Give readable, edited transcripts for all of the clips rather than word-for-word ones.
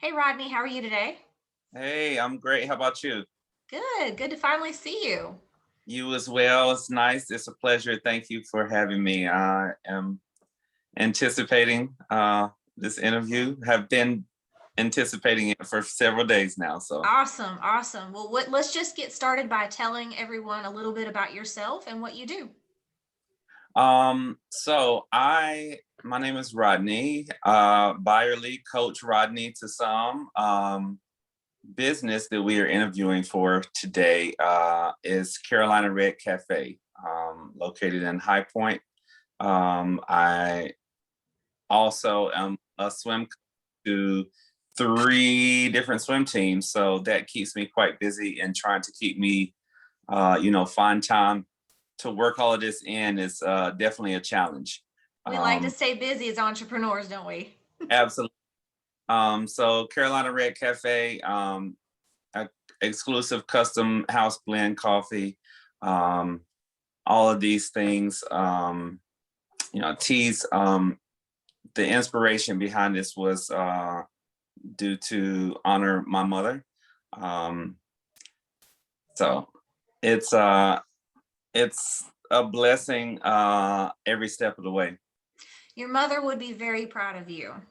Hey Rodney, how are you today? Hey, I'm great. How about you? Good, good to finally see you. You as well. It's nice. It's a pleasure. Thank you for having me. I am anticipating this interview. Have been anticipating it for several days now. So, Awesome, awesome. Well, let's just get started by telling everyone a little bit about yourself and what you do. my name is Rodney. Buyer lead coach Rodney to some. Business that we are interviewing for today is Carolina Red Cafe, located in High Point. I also am a swim coach to three different swim teams, so that keeps me quite busy and trying to keep me, find time to work all of this in is definitely a challenge. We like to Um, stay busy as entrepreneurs, don't we? Absolutely. So Carolina Red Cafe, a exclusive custom house blend coffee, um, all of these things, teas. The inspiration behind this was due to honor my mother. Um, so it's uh, it's a blessing every step of the way. Your mother would be very proud of you. Uh,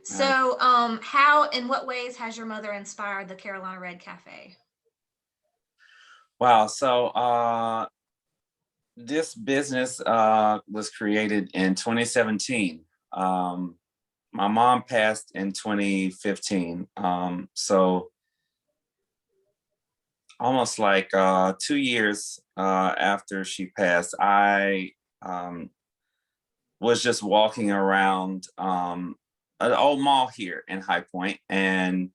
So, how, in what ways has your mother inspired the Carolina Red Cafe? wow. This business was created in 2017. My mom passed in 2015. So almost like 2 years after she passed, I um, was just walking around an old mall here in High Point, and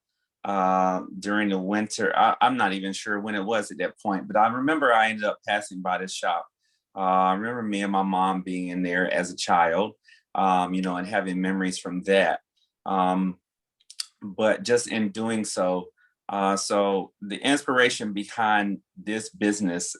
during the winter, I'm not even sure when it was at that point, but I remember I ended up passing by this shop. I remember me and my mom being in there as a child, and having memories from that. Um, but just in doing so, so the inspiration behind this business,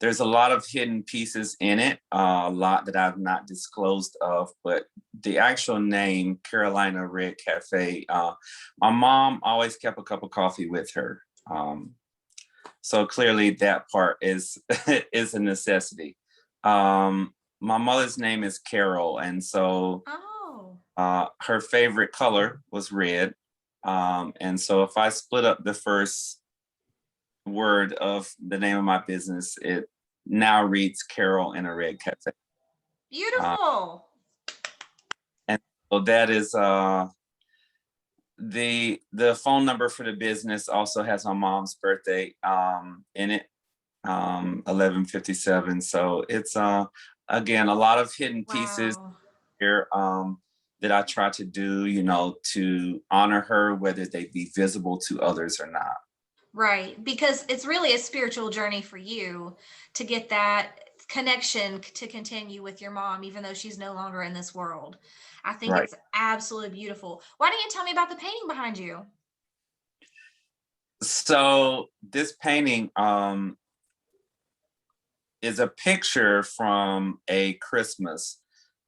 there's a lot of hidden pieces in it, a lot that I've not disclosed of, but the actual name Carolina Red Cafe, my mom always kept a cup of coffee with her. So clearly that part is is a necessity. My mother's name is Carol, and so Oh, her favorite color was red. And so if I split up the first word of the name of my business, it now reads Carol in a Red Cafe. Uh, beautiful. and so that is the phone number for the business also has my mom's birthday in it, 1157. So it's again a lot of hidden pieces Wow. here that I try to do, to honor her, whether they be visible to others or not. Right, because it's really a spiritual journey for you to get that connection to continue with your mom, even though she's no longer in this world. I think Right. it's absolutely beautiful. Why don't you tell me about the painting behind you? So this painting is a picture from a Christmas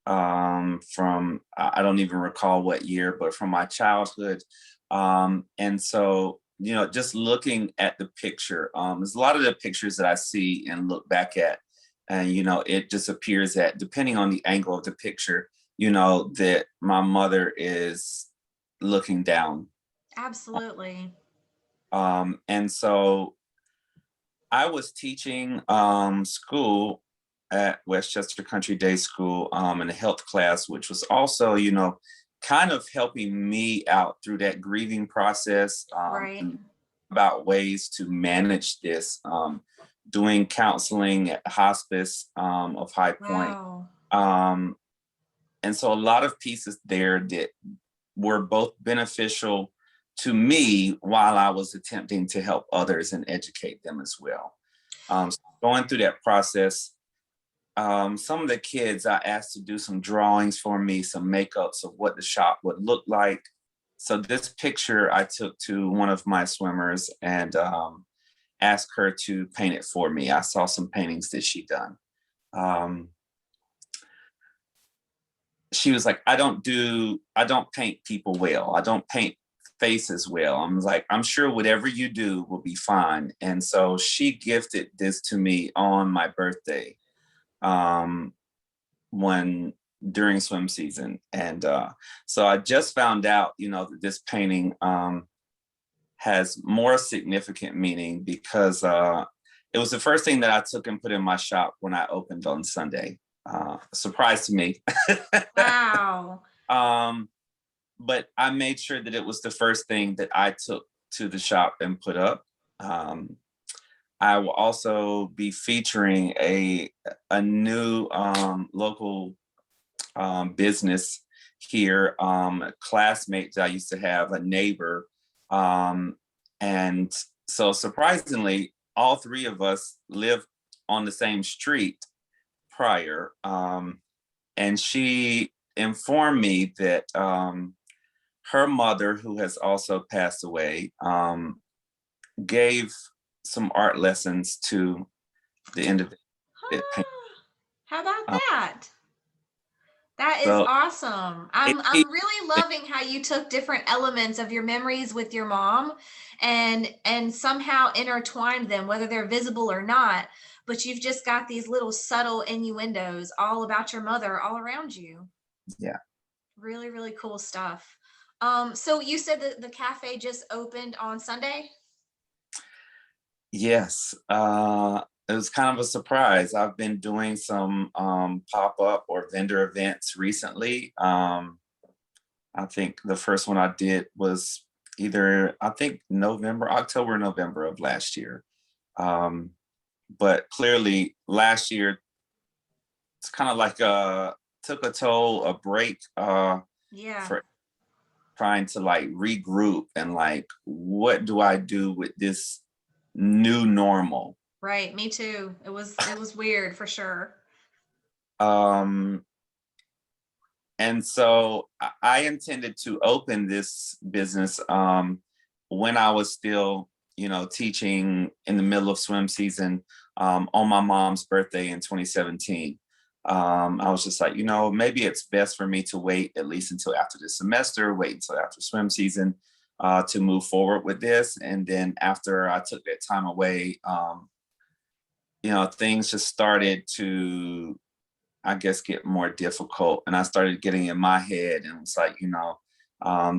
from I don't even recall what year, but from my childhood. And so, just looking at the picture, there's a lot of the pictures that I see and look back at, and it just appears that depending on the angle of the picture, that my mother is looking down. Absolutely. And so I was teaching school at Westchester Country Day School in a health class, which was also, kind of helping me out through that grieving process, Right. about ways to manage this, doing counseling at hospice of High Point. Wow. Um, and so a lot of pieces there that were both beneficial to me while I was attempting to help others and educate them as well. So going through that process, some of the kids I asked to do some drawings for me, some makeups of what the shop would look like. So this picture I took to one of my swimmers and asked her to paint it for me. I saw some paintings that she done. Um, she was like, I don't paint people well. I don't paint face as well. I'm like, I'm sure whatever you do will be fine. And so she gifted this to me on my birthday, um, when during swim season. And so I just found out, that this painting has more significant meaning because it was the first thing that I took and put in my shop when I opened on Sunday. Surprise to me. Wow. But I made sure that it was the first thing that I took to the shop and put up. I will also be featuring a new local business here, a classmate that I used to have, a neighbor. And so surprisingly, all three of us lived on the same street prior. And she informed me that her mother, who has also passed away, gave some art lessons to the individual. How about that? That is So awesome. I'm really loving how you took different elements of your memories with your mom and somehow intertwined them, whether they're visible or not, but you've just got these little subtle innuendos all about your mother all around you. yeah, Really, really cool stuff. So you said that the cafe just opened on Sunday? yes. It was kind of a surprise. I've been doing some pop-up or vendor events recently. I think the first one I did was I think October, November of last year. But clearly last year, it's kind of like took a toll, a break Yeah, for trying to like regroup and like, what do I do with this new normal? right. Me too. It was weird for sure. Um, and so I intended to open this business when I was still, teaching in the middle of swim season on my mom's birthday in 2017. I was just like, maybe it's best for me to wait at least until after the semester, wait until after swim season to move forward with this. And then after I took that time away, things just started to, I guess, get more difficult. And I started getting in my head and it's like,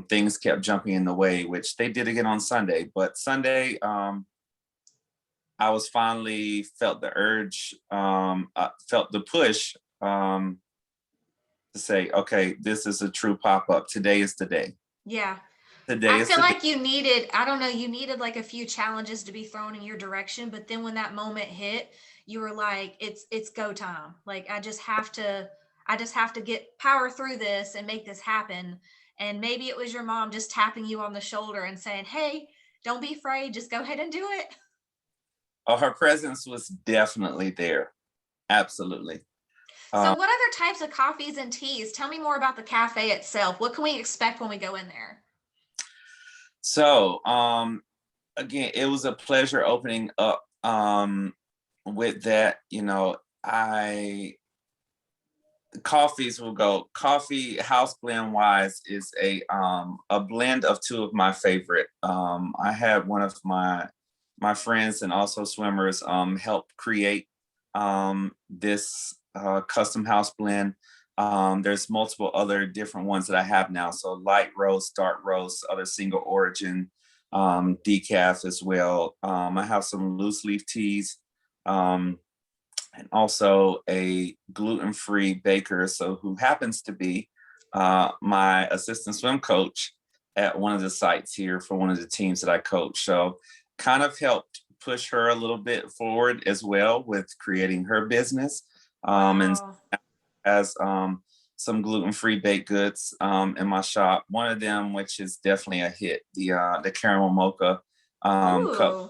things kept jumping in the way, which they did again on Sunday. But Sunday, I was finally felt the urge, felt the push to say, okay, this is a true pop-up. Today is the day. Yeah. Today I is feel the day. like you needed, I don't know, you needed like a few challenges to be thrown in your direction, but then when that moment hit, you were like, it's go time. Like I just have to get power through this and make this happen. And maybe it was your mom just tapping you on the shoulder and saying, "Hey, don't be afraid, just go ahead and do it." Oh, her presence was definitely there. Absolutely. So what other types of coffees and teas? Tell me more about the cafe itself. What can we expect when we go in there? So again, it was a pleasure opening up with that. I coffees will go coffee house blend wise is a blend of two of my favorite. I had one of my friends and also swimmers help create this custom house blend. There's multiple other different ones that I have now, so light roast, dark roast, other single origin, decaf as well. I have some loose leaf teas, and also a gluten-free baker, so who happens to be my assistant swim coach at one of the sites here for one of the teams that I coach. So kind of helped push her a little bit forward as well with creating her business, and Wow. as some gluten-free baked goods in my shop. One of them, which is definitely a hit, the caramel mocha cup Ooh,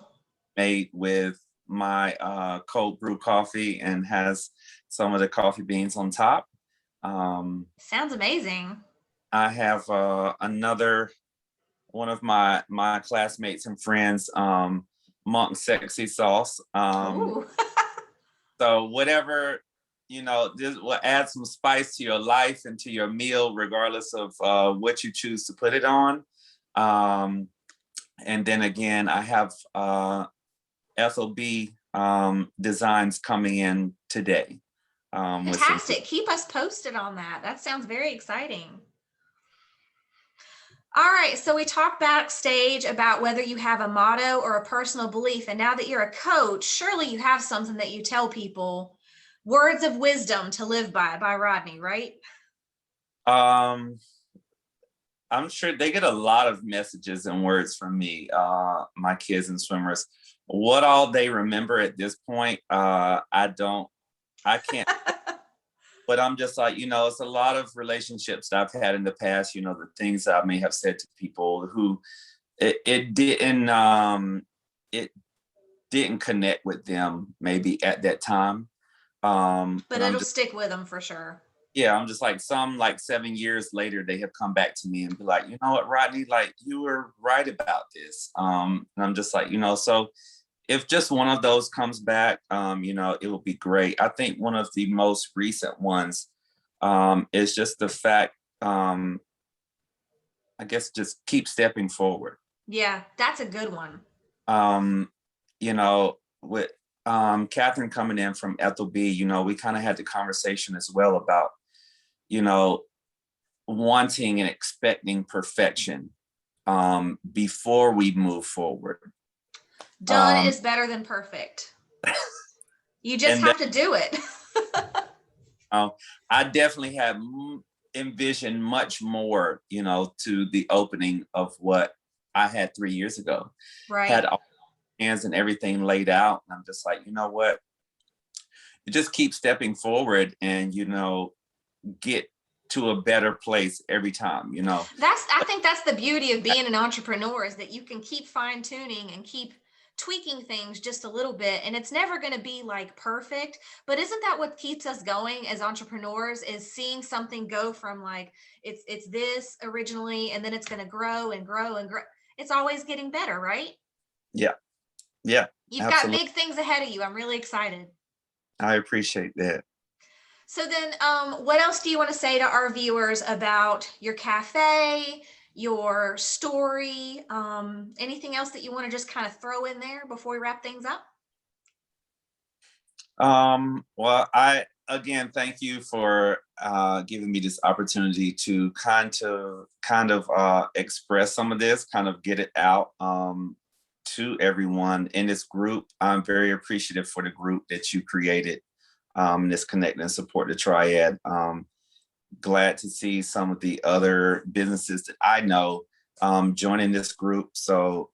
made with my cold brew coffee and has some of the coffee beans on top. Um, sounds amazing. I have another one of my classmates and friends, Monk Sexy Sauce. Ooh. So whatever, this will add some spice to your life and to your meal, regardless of what you choose to put it on. And then again, I have FOB designs coming in today. With some, Fantastic. Keep us posted on that. That sounds very exciting. All right, so we talked backstage about whether you have a motto or a personal belief, and now that you're a coach, surely you have something that you tell people, words of wisdom to live by Rodney, right? I'm sure they get a lot of messages and words from me, my kids and swimmers. What all they remember at this point, I can't. But I'm just like, it's a lot of relationships that I've had in the past, the things that I may have said to people who it didn't connect with them maybe at that time. But And it'll stick with them for sure. yeah, I'm just like, some like 7 years later, they have come back to me and be like, you know what, Rodney, like you were right about this. And I'm just like, so if just one of those comes back, it will be great. I think one of the most recent ones is just the fact, I guess, just keep stepping forward. Yeah, that's a good one. With Catherine coming in from Ethel B, we kind of had the conversation as well about, wanting and expecting perfection before we move forward. Done is better than perfect. You just have to do it. I definitely have envisioned much more, to the opening of what I had 3 years ago. Right. Had all hands and everything laid out. And I'm just like, you know what? You just keep stepping forward and, get to a better place every time, I think that's the beauty of being an entrepreneur, is that you can keep fine tuning and keep tweaking things just a little bit, and it's never going to be like perfect, but isn't that what keeps us going as entrepreneurs, is seeing something go from like it's this originally, and then it's going to grow and grow and grow. It's always getting better, right? Yeah, You've absolutely. got big things ahead of you. I'm really excited. I appreciate that. So then, what else do you want to say to our viewers about your cafe, your story, anything else that you want to just kind of throw in there before we wrap things up? Well, I again thank you for giving me this opportunity to kind of express some of this, kind of get it out to everyone in this group. I'm very appreciative for the group that you created. This Connect and Support the Triad. Glad to see some of the other businesses that I know joining this group. So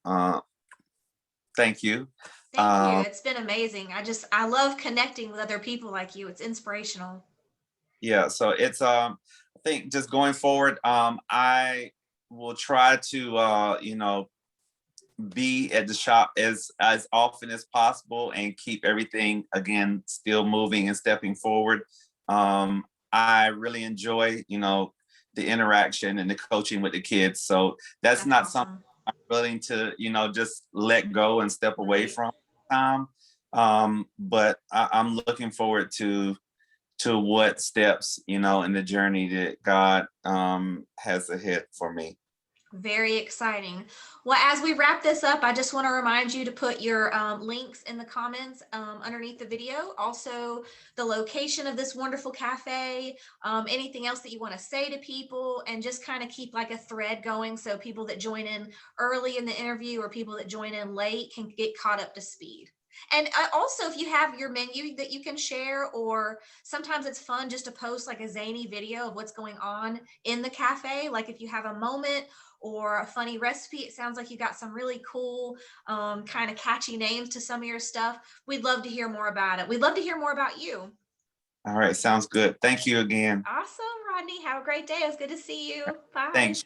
thank you. Thank you. It's been amazing. I love connecting with other people like you. It's inspirational. Yeah, so it's I think just going forward, I will try to be at the shop as often as possible and keep everything again still moving and stepping forward. I really enjoy the interaction and the coaching with the kids, so that's not awesome. something I'm willing to just let go and step away from time. But I'm looking forward to what steps in the journey that God has ahead for me. Very exciting. Well, as we wrap this up, I just want to remind you to put your links in the comments underneath the video. Also, the location of this wonderful cafe, anything else that you want to say to people, and just kind of keep like a thread going so people that join in early in the interview or people that join in late can get caught up to speed. And also, if you have your menu that you can share, or sometimes it's fun just to post like a zany video of what's going on in the cafe. Like if you have a moment or a funny recipe, it sounds like you got some really cool kind of catchy names to some of your stuff. We'd love to hear more about it. We'd love to hear more about you. All right, sounds good. Thank you again. Awesome, Rodney. Have a great day. It was good to see you. Bye. Thanks.